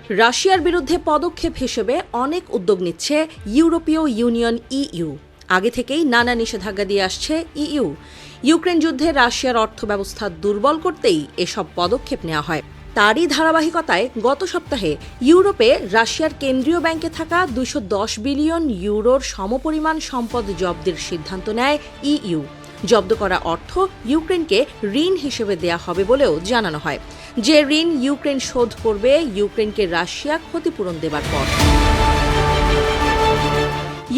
রাশিয়ার বিরুদ্ধে পদক্ষেপ হিসেবে অনেক উদ্যোগ নিচ্ছে ইউরোপীয় ইউনিয়ন ইইউ। আগে থেকেই নানা নিষেধাজ্ঞা দিয়ে আসছে ইইউ। ইউক্রেন যুদ্ধে রাশিয়ার অর্থব্যবস্থা দুর্বল করতেই এসব পদক্ষেপ নেওয়া হয়। তারই ধারাবাহিকতায় গত সপ্তাহে ইউরোপে রাশিয়ার কেন্দ্রীয় ব্যাংকে থাকা 210 বিলিয়ন ইউরোর সমপরিমাণ সম্পদ জব্দের সিদ্ধান্ত নেয় ইইউ। জব্দ করা অর্থ ইউক্রেনকে ঋণ হিসেবে দেয়া হবে বলেও জানানো হয়, যে ঋণ ইউক্রেন শোধ করবে ইউক্রেনকে রাশিয়া ক্ষতিপূরণ দেবার পর।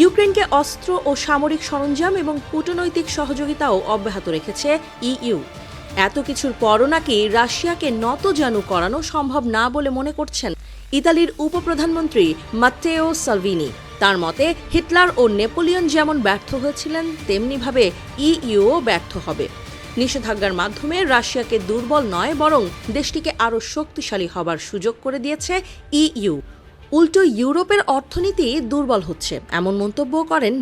ইউক্রেনকে অস্ত্র ও সামরিক সরঞ্জাম এবং কূটনৈতিক সহযোগিতাও অব্যাহত রেখেছে ইইউ। এত কিছুর পরও নাকি রাশিয়াকে নতজানু করানো সম্ভব না বলে মনে করছেন ইতালির উপপ্রধানমন্ত্রী মাত্তেও সালভিনি। তার মতে হিটলার ও নেপোলিয়ন যেমন ব্যর্থ হয়েছিলেন, তেমনিভাবে ইইউও ব্যর্থ হবে। নিষেধাজ্ঞার মাধ্যমে রাশিয়াকে দুর্বল নয়, বরং দেশটিকে আরও শক্তিশালী হবার সুযোগ করে দিয়েছে ইইউ। উল্টো ইউরোপের অর্থনীতি দুর্বল হচ্ছে, এমন মন্তব্য করেন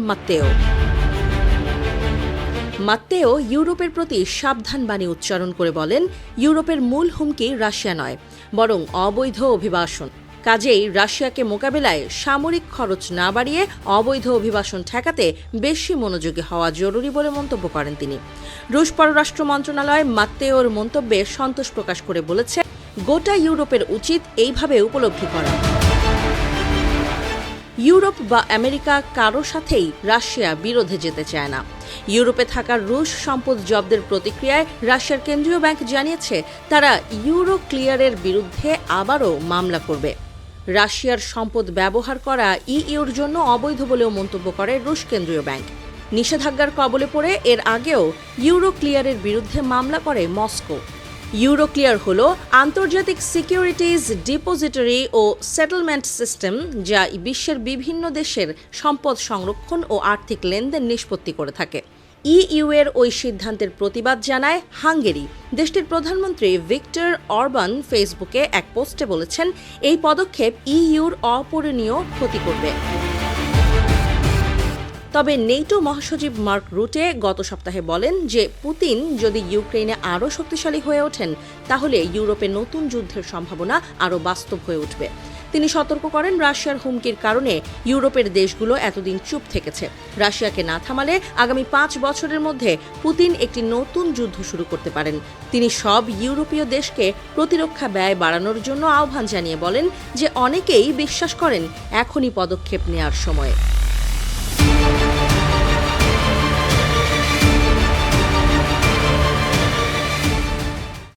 মাত্তেও ইউরোপের প্রতি সাবধান বাণী উচ্চারণ করে বলেন, ইউরোপের মূল হুমকি রাশিয়া নয়, বরং অবৈধ অভিবাসন। কাজেই রাশিয়াকে মোকাবেলায় সামরিক খরচ না বাড়িয়ে অবৈধ অভিবাসন ঠেকাতে বেশি মনোযোগী হওয়া জরুরি বলে মন্তব্য করেন তিনি। রুশ পররাষ্ট্র মন্ত্রণালয় মাত্তেওর মন্তব্যে সন্তোষ প্রকাশ করে বলেছে, গোটা ইউরোপের উচিত এইভাবে উপলব্ধি করা, ইউরোপ বা আমেরিকা কারো সাথেই রাশিয়া বিরোধে যেতে চায় না। ইউরোপে থাকা রুশ সম্পদ জব্দের প্রতিক্রিয়ায় রাশিয়ার কেন্দ্রীয় ব্যাংক জানিয়েছে, তারা ইউরো ক্লিয়ারের বিরুদ্ধে আবারও মামলা করবে। রাশিয়ার সম্পদ ব্যবহার করা ইইউর জন্য অবৈধ বলেও মন্তব্য করে রুশ কেন্দ্রীয় ব্যাংক। নিষেধাজ্ঞার কবলে পড়ে এর আগেও ইউরো ক্লিয়ারের বিরুদ্ধে মামলা করে মস্কো। ইউরো ক্লিয়ার হল আন্তর্জাতিক সিকিউরিটিজ ডিপোজিটরি ও সেটেলমেন্ট সিস্টেম, যা বিশ্বের বিভিন্ন দেশের সম্পদ সংরক্ষণ ও আর্থিক লেনদেন নিষ্পত্তি করে থাকে। ইইউ এর ওই সিদ্ধান্তের প্রতিবাদ জানায় হাঙ্গেরি। দেশটির প্রধানমন্ত্রী ভিক্টর অরবান ফেসবুকে এক পোস্টে বলেছেন, এই পদক্ষেপ ইইউর অপূরণীয় ক্ষতি করবে। তবে নেটো মহাসচিব মার্ক রুটে গত সপ্তাহে বলেন যে পুতিন যদি ইউক্রেনে আরও শক্তিশালী হয়ে ওঠেন, তাহলে ইউরোপে নতুন যুদ্ধের সম্ভাবনা আরও বাস্তব হয়ে উঠবে। তিনি সতর্ক করেন, রাশিয়ার হুমকির কারণে ইউরোপের দেশগুলো এতদিন চুপ থেকেছে। রাশিয়াকে না থামালে আগামী 5 বছরের মধ্যে পুতিন একটি নতুন যুদ্ধ শুরু করতে পারেন। তিনি সব ইউরোপীয় দেশকে প্রতিরক্ষা ব্যয় বাড়ানোর জন্য আহ্বান জানিয়ে বলেন যে অনেকেই বিশ্বাস করেন এখনই পদক্ষেপ নেওয়ার সময়।